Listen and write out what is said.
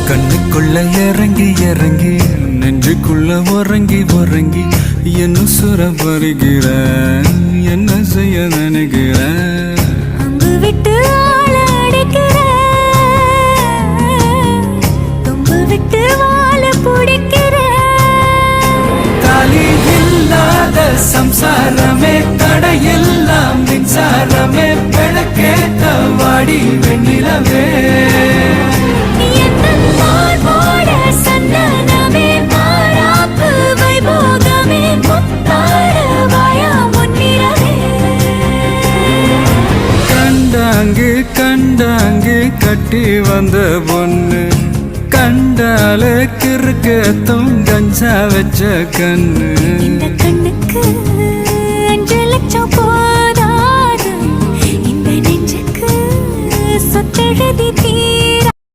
கண்ணுக்குள்ள இறங்கி இறங்கி நெஞ்சுக்குள்ள உறங்கி உறங்கி என்ன சுர வருகிற என்ன செய்ய நினைக்கிற அங்கு விட்டு ஆள அடைக்கிற தொம்பு விட்டு வாழ பிடிக்கிற தாலி இல்லாத சம்சாரமே தடையெல்லாம் மின்சாரமே பிழக்கேத்த வாடி வெண்ணிலவே கண்டாங்கு கட்டி வந்த பொண்ணு கண்டால கிறுக்கத்தும் கஞ்சா வச்ச கண்ணு இந்த கண்ணுக்கு 5 லட்சம் போதாது இந்த நெஞ்சுக்கு சொத்தெழுதி